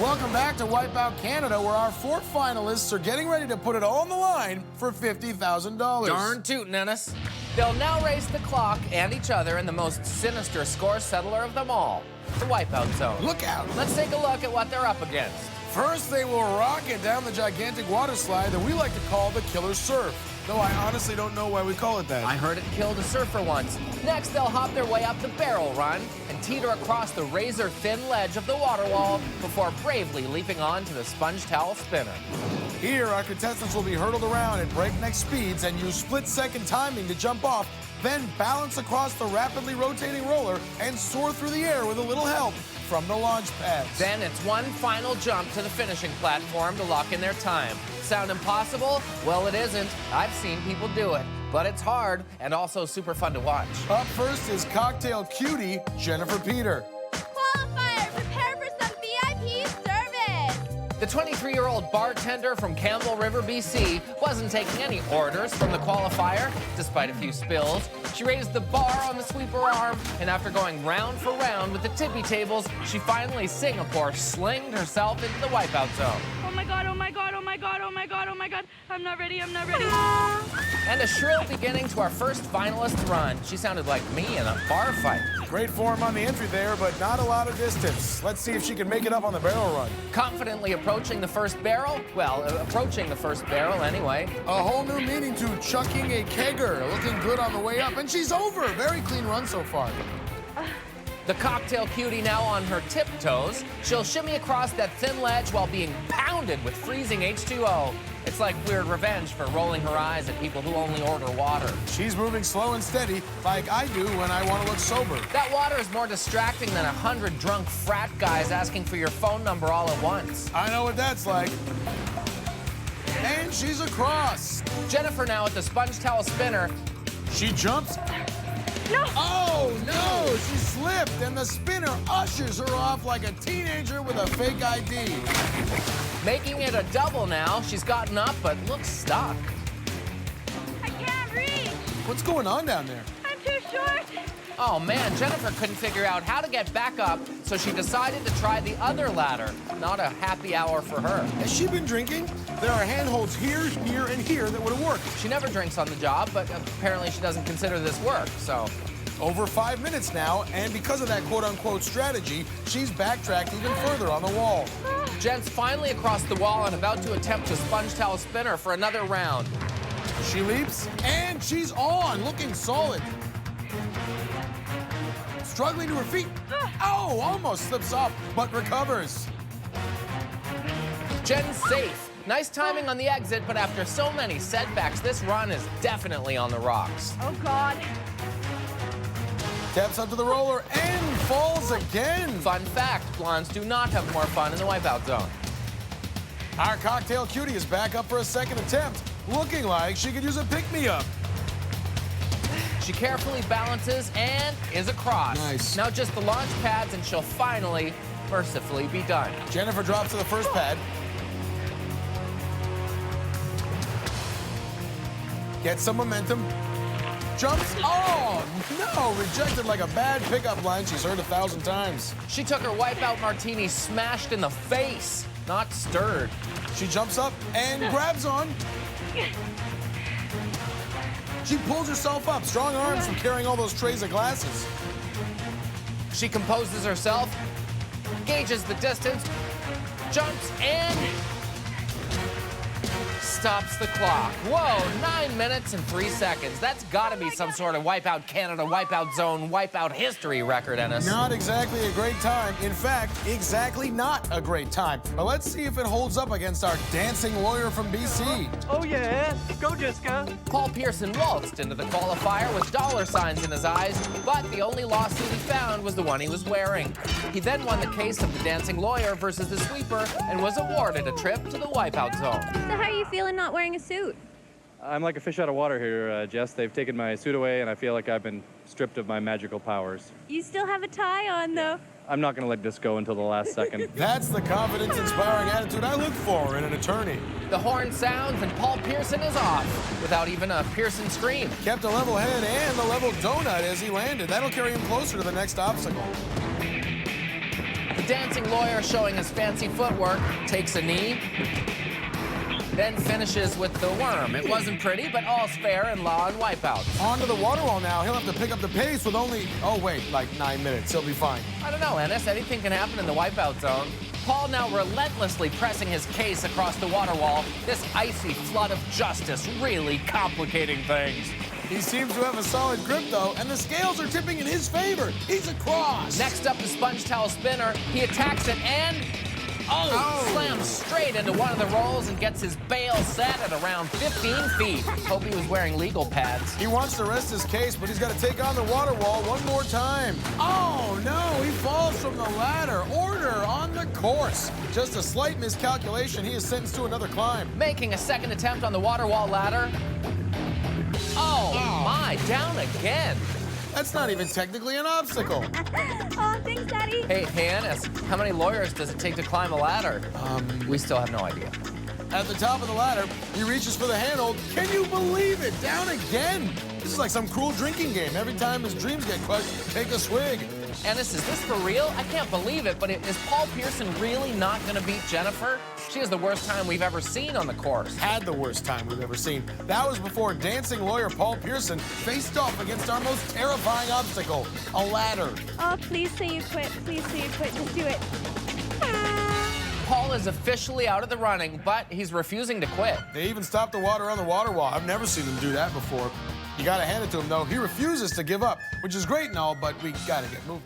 Welcome back to Wipeout Canada, where our 4 finalists are getting ready to put it all on the line for $50,000. Darn tootin', Ennis. They'll now race the clock and each other in the most sinister score settler of them all, the Wipeout Zone. Look out! Let's take a look at what they're up against. First, they will rocket down the gigantic water slide that we like to call the Killer Surf. Though I honestly don't know why we call it that. I heard it killed a surfer once. Next, they'll hop their way up the barrel run and teeter across the razor-thin ledge of the water wall before bravely leaping on to the sponge towel spinner. Here, our contestants will be hurtled around at breakneck speeds and use split-second timing to jump off, then balance across the rapidly rotating roller and soar through the air with a little help from the launch pads. Then it's one final jump to the finishing platform to lock in their time. Sound impossible? Well, it isn't. I've seen people do it, but it's hard and also super fun to watch. Up first is cocktail cutie Jennifer Peter. Qualifier, prepare for some VIP service. The 23-year-old bartender from Campbell River, BC, wasn't taking any orders from the qualifier, despite a few spills. She raised the bar on the sweeper arm, and after going round for round with the tippy tables, she finally Singapore slinged herself into the Wipeout Zone. Oh my god, oh my god, oh my god, oh my god, oh my god. I'm not ready, I'm not ready. And a shrill beginning to our first finalist run. She sounded like me in a bar fight. Great form on the entry there, but not a lot of distance. Let's see if she can make it up on the barrel run. Confidently approaching the first barrel? Well, approaching the first barrel anyway. A whole new meaning to chucking a kegger. Looking good on the way up, and she's over. Very clean run so far. The cocktail cutie now on her tiptoes. She'll shimmy across that thin ledge while being pounded with freezing H2O. It's like weird revenge for rolling her eyes at people who only order water. She's moving slow and steady, like I do when I want to look sober. That water is more distracting than 100 drunk frat guys asking for your phone number all at once. I know what that's like. And she's across. Jennifer now at the sponge towel spinner. She jumps. No. Oh, no, she slipped, and the spinner ushers her off like a teenager with a fake ID. Making it a double now. She's gotten up, but looks stuck. I can't reach. What's going on down there? I'm too short. Oh man, Jennifer couldn't figure out how to get back up, so she decided to try the other ladder. Not a happy hour for her. Has she been drinking? There are handholds here, here, and here that would have worked. She never drinks on the job, but apparently she doesn't consider this work, so. Over 5 minutes now, and because of that quote-unquote strategy, she's backtracked even further on the wall. Jen's finally across the wall and about to attempt to sponge towel spinner for another round. She leaps, and she's on, looking solid. Struggling to her feet. Oh, almost slips off, but recovers. Jen's safe. Nice timing on the exit, but after so many setbacks, this run is definitely on the rocks. Oh god. Taps up to the roller and falls again. Fun fact, blondes do not have more fun in the Wipeout Zone. Our cocktail cutie is back up for a second attempt, looking like she could use a pick-me-up. She carefully balances and is across. Nice. Now just the launch pads and she'll finally, mercifully be done. Jennifer drops to the first pad. Gets some momentum. Jumps. Oh, no! Rejected like a bad pickup line she's heard 1,000 times. She took her Wipeout martini smashed in the face, not stirred. She jumps up and grabs on. She pulls herself up. Strong arms from carrying all those trays of glasses. She composes herself, gauges the distance, jumps, and stops the clock. Whoa, 9 minutes and 3 seconds. That's gotta be some sort of Wipeout Canada, Wipeout Zone, Wipeout history record, Ennis. Not exactly a great time. In fact, exactly not a great time. But let's see if it holds up against our dancing lawyer from BC. Oh yeah, go Jessica. Paul Pearson waltzed into the qualifier with dollar signs in his eyes, but the only lawsuit he found was the one he was wearing. He then won the case of the dancing lawyer versus the sweeper and was awarded a trip to the Wipeout Zone. So how are you feeling not wearing a suit? I'm like a fish out of water here, Jess. They've taken my suit away, and I feel like I've been stripped of my magical powers. You still have a tie on, though. I'm not going to let this go until the last second. That's the confidence-inspiring attitude I look for in an attorney. The horn sounds and Paul Pearson is off without even a Pearson scream. Kept a level head and a level donut as he landed. That'll carry him closer to the next obstacle. The dancing lawyer showing his fancy footwork takes a knee, then finishes with the worm. It wasn't pretty, but all's fair in law and Wipeout. On to the water wall now. He'll have to pick up the pace with only, oh wait, like 9 minutes. He'll be fine. I don't know, Ennis. Anything can happen in the Wipeout Zone. Paul now relentlessly pressing his case across the water wall. This icy flood of justice really complicating things. He seems to have a solid grip, though, and the scales are tipping in his favor. He's across. Next up, the sponge towel spinner. He attacks it and... slams straight into one of the rolls and gets his bail set at around 15 feet. Hope he was wearing legal pads. He wants to rest his case, but he's got to take on the water wall one more time. Oh, no, he falls from the ladder. Order on the course. Just a slight miscalculation. He is sentenced to another climb. Making a second attempt on the water wall ladder. Oh, my, down again. That's not even technically an obstacle. Oh, thanks, Daddy. Hey, Ennis, how many lawyers does it take to climb a ladder? We still have no idea. At the top of the ladder, he reaches for the handhold. Can you believe it? Down again. This is like some cruel drinking game. Every time his dreams get crushed, take a swig. Ennis, is this for real? I can't believe it, but is Paul Pearson really not going to beat Jennifer? She has the worst time we've ever seen on the course. Had the worst time we've ever seen. That was before dancing lawyer Paul Pearson faced off against our most terrifying obstacle, a ladder. Oh, please say you quit. Please say you quit. Just do it. Paul is officially out of the running, but he's refusing to quit. They even stopped the water on the water wall. I've never seen them do that before. You gotta hand it to him, though. He refuses to give up, which is great and all, but we gotta get moving.